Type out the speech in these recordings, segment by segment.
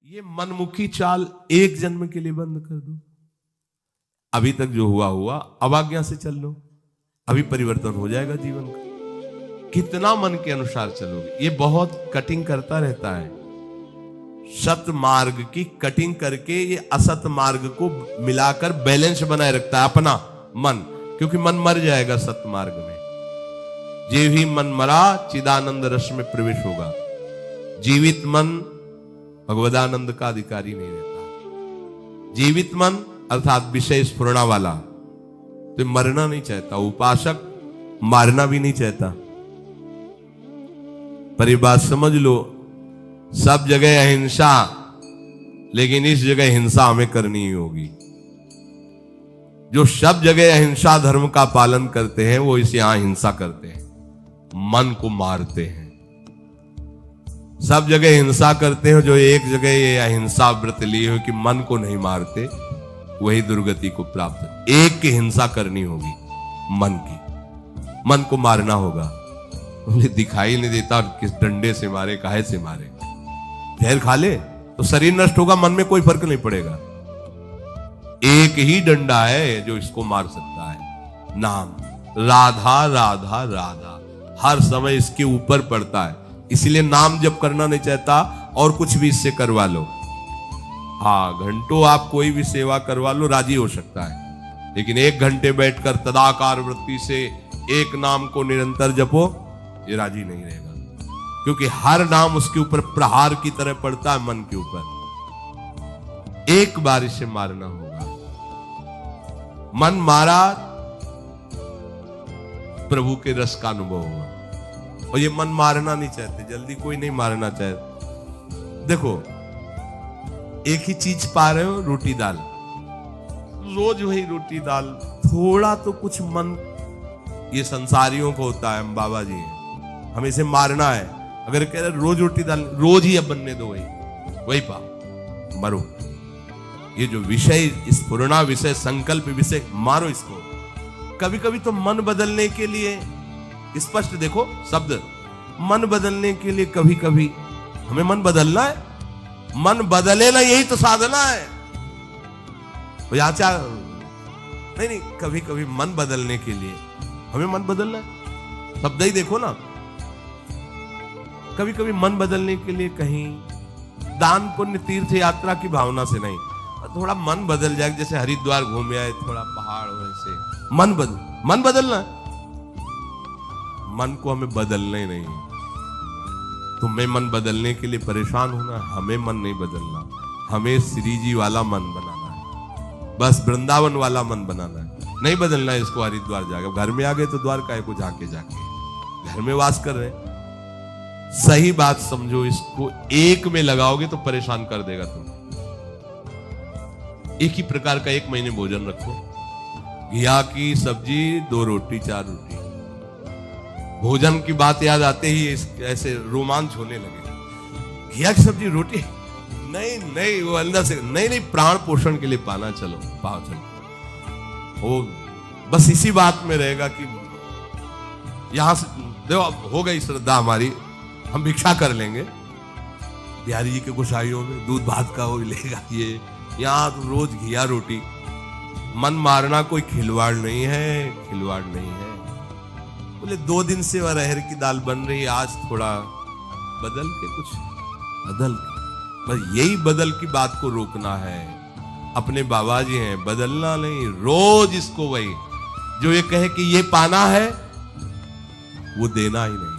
ये मनमुखी चाल एक जन्म के लिए बंद कर दो। अभी तक जो हुआ हुआ, अब आज्ञा से चल लो, अभी परिवर्तन हो जाएगा जीवन का। कितना मन के अनुसार चलोगे, ये बहुत कटिंग करता रहता है। सत मार्ग की कटिंग करके ये असत मार्ग को मिलाकर बैलेंस बनाए रखता है अपना मन, क्योंकि मन मर जाएगा सत मार्ग में। जे भी मन मरा चिदानंद रस में प्रवेश होगा। जीवित मन भगवदानंद का अधिकारी नहीं रहता। जीवित मन अर्थात विषय स्फुरणा वाला तो मरना नहीं चाहता। उपासक मारना भी नहीं चाहता। पर ये बात समझ लो, सब जगह अहिंसा, लेकिन इस जगह हिंसा हमें करनी ही होगी। जो सब जगह अहिंसा धर्म का पालन करते हैं वो इस यहां हिंसा करते हैं, मन को मारते हैं। सब जगह हिंसा करते हैं, जो एक जगह ये अहिंसा व्रत लिए हो कि मन को नहीं मारते, वही दुर्गति को प्राप्त। एक की हिंसा करनी होगी, मन की, मन को मारना होगा। बोले दिखाई नहीं देता, किस डंडे से मारे, काहे से मारे। जहर खा ले तो शरीर नष्ट होगा, मन में कोई फर्क नहीं पड़ेगा। एक ही डंडा है जो इसको मार सकता है, नाम। राधा राधा राधा हर समय इसके ऊपर पड़ता है, इसलिए नाम जप करना नहीं चाहता। और कुछ भी इससे करवा लो, हाँ घंटों आप कोई भी सेवा करवा लो, राजी हो सकता है। लेकिन 1 घंटे बैठकर तदाकार वृत्ति से एक नाम को निरंतर जपो, ये राजी नहीं रहेगा। क्योंकि हर नाम उसके ऊपर प्रहार की तरह पड़ता है, मन के ऊपर। एक बार इसे मारना होगा। मन मारा, प्रभु के रस का अनुभव हुआ। और ये मन मारना नहीं चाहते, जल्दी कोई नहीं मारना चाहते। देखो एक ही चीज पा रहे हो, रोटी दाल, रोज वही रोटी दाल। थोड़ा तो कुछ मन, ये संसारियों को होता है, हम बाबा जी हैं, हमें इसे मारना है। अगर कह रहे रोज रोटी दाल, रोज ही अब बनने दो, वही पा, मरो। ये जो विषय स्फुरणा विषय, संकल्प विषय, मारो इसको। कभी कभी तो मन बदलने के लिए, स्पष्ट देखो शब्द, मन बदलने के लिए कभी कभी हमें मन बदलना है। मन बदले ना, यही तो साधना है। नहीं, कभी कभी मन बदलने के लिए हमें मन बदलना है। शब्द ही देखो ना, कभी कभी मन बदलने के लिए कहीं दान पुण्य तीर्थ यात्रा की भावना से नहीं, थोड़ा मन बदल जाए, जैसे हरिद्वार घूम आए, थोड़ा पहाड़ वैसे मन बदलना है। मन को हमें बदलना ही नहीं। तुम्हें मन बदलने के लिए परेशान होना, हमें मन नहीं बदलना। हमें श्री जी वाला मन बनाना है, बस वृंदावन वाला मन बनाना है। नहीं बदलना है इसको हरिद्वार जाकर। घर में आ गए तो द्वारका को जाके घर में वास कर रहे। सही बात समझो, इसको एक में लगाओगे तो परेशान कर देगा तुम्हें। एक ही प्रकार का 1 महीने भोजन रखो, घिया की सब्जी, 2 रोटी 4 रोटी। भोजन की बात याद आते ही ऐसे रोमांच होने लगे। घिया की सब्जी रोटी, नहीं वो अंदर से नहीं, प्राण पोषण के लिए पाना, चलो पाओ चलो। वो बस इसी बात में रहेगा कि यहां से देखो हो गई श्रद्धा हमारी, हम भिक्षा कर लेंगे। बिहारी जी के गोसाइयों में दूध भात का वो लेगा, ये यहाँ तो रोज घिया रोटी। मन मारना कोई खिलवाड़ नहीं है, खिलवाड़ नहीं है। बोले 2 दिन से अरहर की दाल बन रही, आज थोड़ा बदल के, कुछ बदल के, बस यही बदल की बात को रोकना है। अपने बाबा जी हैं, बदलना नहीं, रोज इसको वही, जो ये कहे कि ये पाना है, वो देना ही नहीं।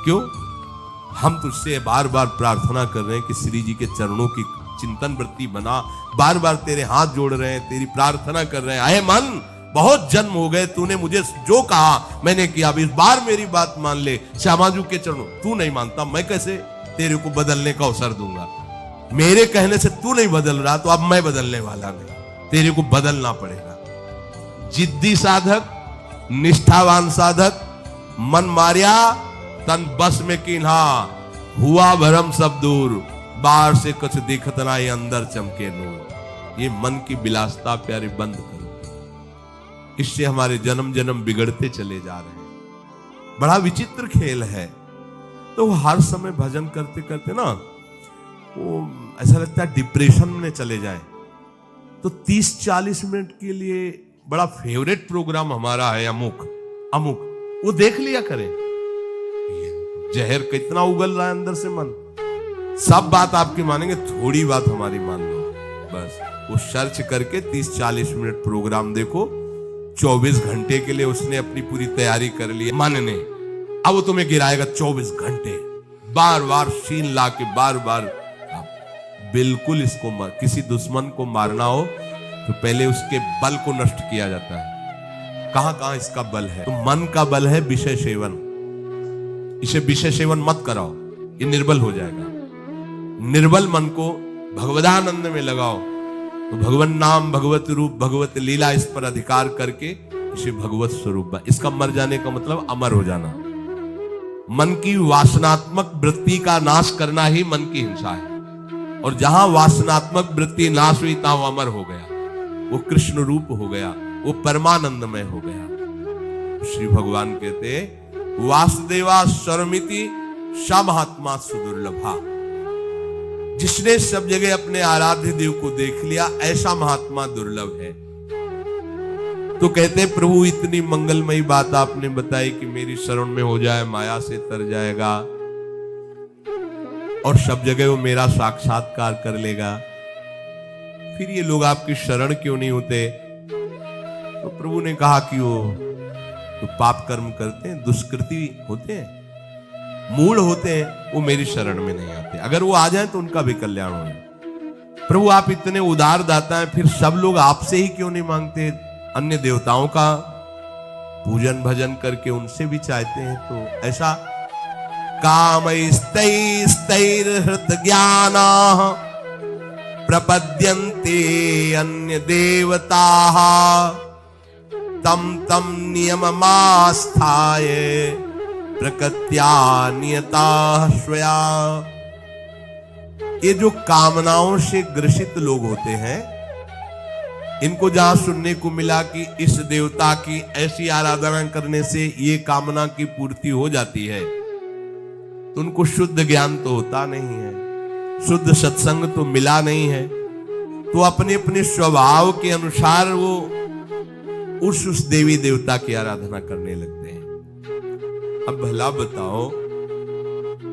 क्यों? हम तुझसे बार बार प्रार्थना कर रहे हैं कि श्री जी के चरणों की चिंतन वृत्ति बना। बार बार तेरे हाथ जोड़ रहे हैं, तेरी प्रार्थना कर रहे हैं। आए मन, बहुत जन्म हो गए, तूने मुझे जो कहा मैंने किया, अब इस बार मेरी बात मान ले। श्यामाजू के चरणों, तू नहीं मानता, मैं कैसे तेरे को बदलने का अवसर दूंगा। मेरे कहने से तू नहीं बदल रहा, तो अब मैं बदलने वाला नहीं, तेरे को बदलना पड़ेगा। जिद्दी साधक, निष्ठावान साधक, मन मारिया तन बस में किन्हा, हुआ भरम सब दूर, बाहर से कुछ दिखत ना, ये अंदर चमके नूर। ये मन की विलासता प्यारे बंद करो, इससे हमारे जन्म जन्म बिगड़ते चले जा रहे हैं। बड़ा विचित्र खेल है। तो वो हर समय भजन करते करते ना, वो ऐसा लगता है डिप्रेशन में चले जाए। तो 30-40 मिनट के लिए बड़ा फेवरेट प्रोग्राम हमारा है अमुक अमुक, वो देख लिया करें। जहर कितना उगल रहा है अंदर से मन, सब बात आपकी मानेंगे, थोड़ी बात हमारी मान लो बस। वो सर्च करके 30-40 मिनट प्रोग्राम देखो, 24 घंटे के लिए उसने अपनी पूरी तैयारी कर ली मन ने। अब वो तुम्हें गिराएगा 24 घंटे, बार बार सीन ला के बार बार। बिल्कुल इसको किसी दुश्मन को मारना हो तो पहले उसके बल को नष्ट किया जाता है। कहां कहां इसका बल है? तो मन का बल है विषय सेवन। इसे विषय सेवन मत कराओ, ये निर्बल हो जाएगा। निर्बल मन को भगवदानंद में लगाओ तो भगवन नाम, भगवत रूप, भगवत लीला, इस पर अधिकार करके इसे भगवत स्वरूप। इसका मर जाने का मतलब अमर हो जाना। मन की वासनात्मक वृत्ति का नाश करना ही मन की हिंसा है। और जहां वासनात्मक वृत्ति नाश हुई तहां वो अमर हो गया, वो कृष्ण रूप हो गया, वो परमानंदमय हो गया। श्री भगवान कहते वासुदेवा सर्वमिति सा महात्मा सुदुर्लभा। जिसने सब जगह अपने आराध्य देव को देख लिया, ऐसा महात्मा दुर्लभ है। तो कहते प्रभु इतनी मंगलमयी बात आपने बताई कि मेरी शरण में हो जाए माया से तर जाएगा और सब जगह वो मेरा साक्षात्कार कर लेगा, फिर ये लोग आपकी शरण क्यों नहीं होते? तो प्रभु ने कहा कि वो तो पाप कर्म करते हैं, दुष्कृति होते हैं, मूढ़ होते हैं, वो मेरी शरण में नहीं आते। अगर वो आ जाए तो उनका भी कल्याण हो जाए। प्रभु आप इतने उदार दाता हैं, फिर सब लोग आपसे ही क्यों नहीं मांगते? अन्य देवताओं का पूजन भजन करके उनसे भी चाहते हैं। तो ऐसा कामैस्तैस्तैर्हृत ज्ञानाः प्रपद्यन्ते अन्य देवताः तम तम नियममास्थाय प्रकृत्या नियता स्वया। ये जो कामनाओं से ग्रसित लोग होते हैं, इनको जहां सुनने को मिला कि इस देवता की ऐसी आराधना करने से ये कामना की पूर्ति हो जाती है, तो उनको शुद्ध ज्ञान तो होता नहीं है, शुद्ध सत्संग तो मिला नहीं है, तो अपने अपने स्वभाव के अनुसार वो उस देवी देवता की आराधना करने लगते हैं। अब भला बताओ,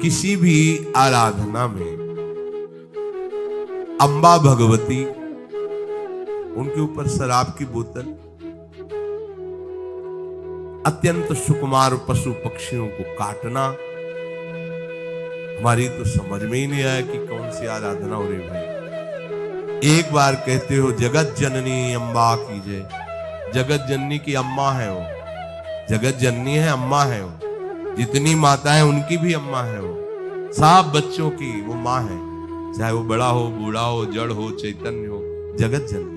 किसी भी आराधना में अंबा भगवती, उनके ऊपर शराब की बोतल, अत्यंत सुकुमार पशु पक्षियों को काटना, हमारी तो समझ में ही नहीं आया कि कौन सी आराधना हो रही भाई। एक बार कहते हो जगत जननी अम्बा की जय। जगत जननी की अम्मा है वो, जगत जननी है, अम्मा है वो। जितनी माता है उनकी भी अम्मा है वो, सब बच्चों की वो माँ है, चाहे वो बड़ा हो, बूढ़ा हो, जड़ हो, चैतन्य हो, जगत जननी।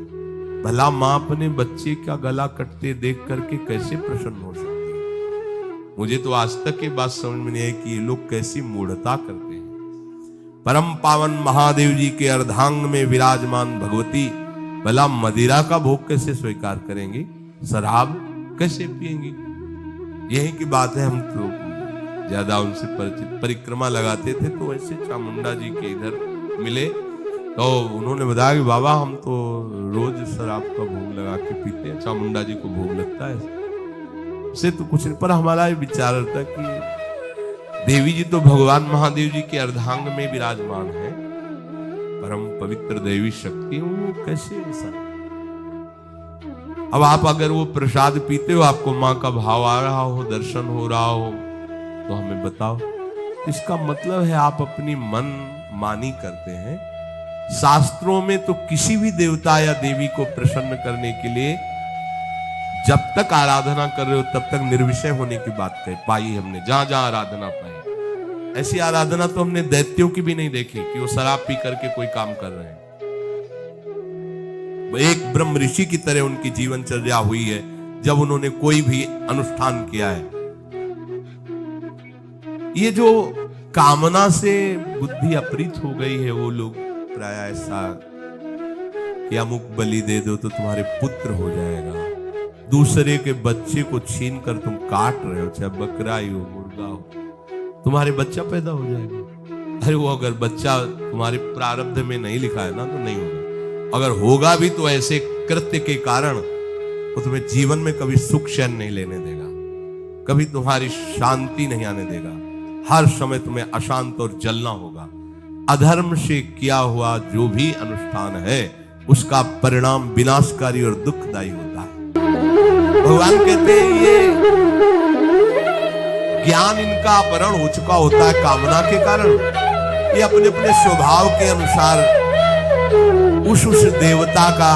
भला माँ अपने बच्चे का गला कटते देख करके कैसे प्रसन्न हो सकती है? मुझे तो आज तक ये बात समझ में नहीं आई कि ये लोग कैसी मूढ़ता करते हैं। परम पावन महादेव जी के अर्धांग में विराजमान भगवती भला मदिरा का भोग कैसे स्वीकार करेंगी? शराब कैसे पिएंगी? यही की बात है। हम तो ज्यादा उनसे परिचित, परिक्रमा लगाते थे तो ऐसे चामुंडा जी के इधर मिले तो उन्होंने बताया कि बाबा हम तो रोज शराब का भोग लगा के पीते हैं, चामुंडा जी को भोग लगता है, से तो कुछ नहीं। पर हमारा ये विचार था कि देवी जी तो भगवान महादेव जी के अर्धांग में विराजमान है, परम पवित्र देवी शक्ति, वो कैसे ऐसा? अब आप अगर वो प्रसाद पीते हो, आपको माँ का भाव आ रहा हो, दर्शन हो रहा हो, तो हमें बताओ। इसका मतलब है आप अपनी मन मानी करते हैं। शास्त्रों में तो किसी भी देवता या देवी को प्रसन्न करने के लिए जब तक आराधना कर रहे हो तब तक निर्विषय होने की बात पाई हमने, जहां जहां आराधना पाई। ऐसी आराधना तो हमने दैत्यों की भी नहीं देखी कि वो शराब पी करके कोई काम कर रहे हैं। एक ब्रह्म ऋषि की तरह उनकी जीवनचर्या हुई है जब उन्होंने कोई भी अनुष्ठान किया है। ये जो कामना से बुद्धि अपरित हो गई है, वो लोग प्राय ऐसा कि अमुक बलि दे दो तो तुम्हारे पुत्र हो जाएगा, दूसरे के बच्चे को छीन कर तुम काट रहे हो, चाहे बकरा ही हो, मुर्गा हो, तुम्हारे बच्चा पैदा हो जाएगा। अरे वो अगर बच्चा तुम्हारे प्रारब्ध में नहीं लिखा है ना तो नहीं होगा, अगर होगा भी तो ऐसे कृत्य के कारण तो तुम्हें जीवन में कभी सुख चैन नहीं लेने देगा, कभी तुम्हारी शांति नहीं आने देगा, हर समय तुम्हें अशांत और जलना होगा। अधर्म से किया हुआ जो भी अनुष्ठान है उसका परिणाम विनाशकारी और दुखदायी होता है। भगवान कहते हैं ये ज्ञान इनका अपहरण हो चुका होता है कामना के कारण। ये अपने अपने स्वभाव के अनुसार उस देवता का,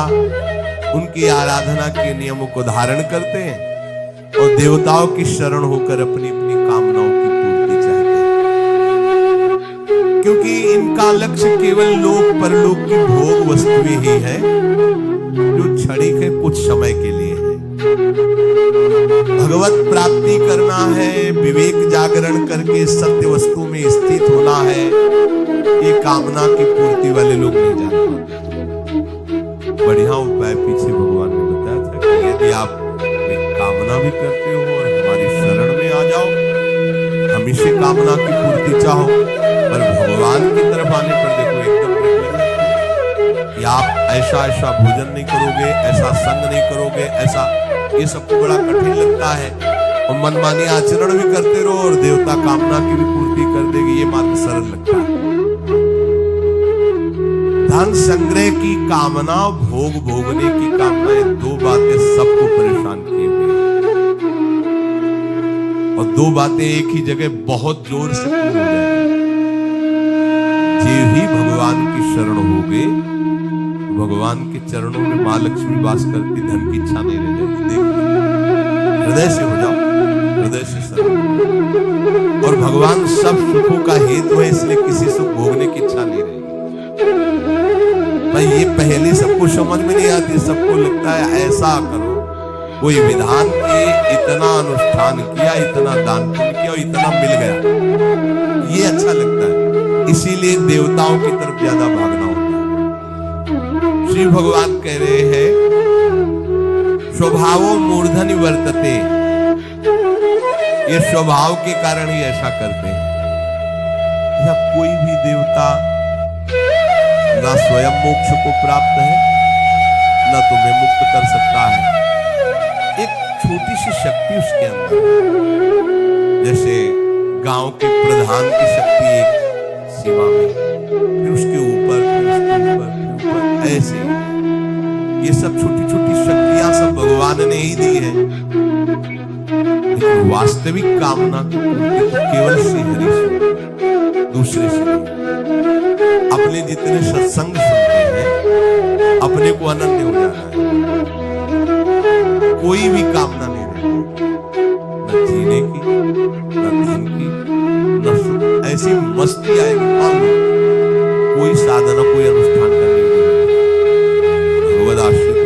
उनकी आराधना के नियमों को धारण करते हैं और देवताओं की शरण होकर अपनी अपनी कामनाओं की पूर्ति चाहते हैं, क्योंकि इनका लक्ष्य केवल लोक परलोक की भोग वस्तुएं ही है जो क्षणिक है, कुछ समय के लिए है। भगवत प्राप्ति करना है, विवेक जागरण करके सत्य वस्तु में स्थित होना है, ये कामना की पूर्ति वाले लोग नहीं जान पाते। बढ़िया उपाय पीछे भगवान ने बताया था कि यदि आप कामना भी करते हो और हमारी शरण में आ जाओ, हम इसे कामना की पूर्ति चाहो, पर भगवान की तरफ आने पर देखो एकदम कि आप ऐसा ऐसा भोजन नहीं करोगे, ऐसा संग नहीं करोगे, ऐसा, ये सबको बड़ा कठिन लगता है और मनमानी आचरण भी करते रहो और देवता कामना की भी पूर्ति कर देगी, ये मात्र सरल लगता है। धन संग्रह की कामना, भोग भोगने की कामना, ये दो बातें सबको परेशान किए हुए और दो बातें एक ही जगह बहुत जोर से पूर्ण हो जाएगी। जे ही भगवान की शरण होगे, भगवान के चरणों में मां लक्ष्मी वास करती, धन की इच्छा नहीं रह जाएगी। देखो हृदय से हो जाओ, हृदय से शरण, और भगवान सब सुखों का हेतु है, इसलिए किसी सुख भोगने की इच्छा नहीं रहेगी। भाई ये पहले सबको समझ में नहीं आती, सबको लगता है ऐसा करो, कोई विधान के इतना अनुष्ठान किया, इतना दान पुण्य किया और इतना मिल गया, ये अच्छा लगता है, इसीलिए देवताओं की तरफ ज्यादा भागना होता है। श्री भगवान कह रहे हैं स्वभावो मूर्धनि वर्तते, ये स्वभाव के कारण ही ऐसा करते हैं। या कोई भी देवता ना स्वयं मोक्ष को प्राप्त है, ना तुम्हें मुक्त कर सकता है। एक छोटी सी शक्ति उसके अंदर है, जैसे गांव के प्रधान की शक्ति एक सीमा में, फिर उसके ऊपर, फिर उसके ऊपर, फिर ऊपर, ऐसे ये सब छोटी छोटी शक्तियां सब भगवान ने ही दी है। लेकिन वास्तविक कामना की पूर्ति तो केवल श्री हरि से, दूसरे से नहीं। अपने जितने सत्संग सुनते हैं अपने को अनन्य हो जाना है, कोई भी कामना नहीं रहती, न जीने की, न धन की, न सुख, ऐसी मस्ती आएगी। मान लो कोई साधना, कोई अनुष्ठान करने की भगवद आश्रित हो,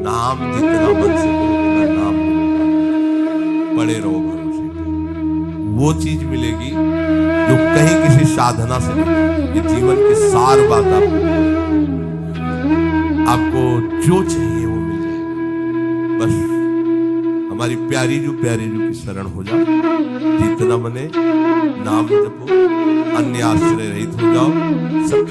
नाम जितना मन से उतना नाम पड़े रहो भरोसे पे, वो चीज मिलेगी जो कहीं किसी साधना से नहीं। ये जीवन की सार बात आपको जो चाहिए वो मिल जाएगा। बस हमारी प्यारी जो की शरण हो जाओ, जितना बने नाम जपो, अन्य आश्रय रहित हो जाओ, सब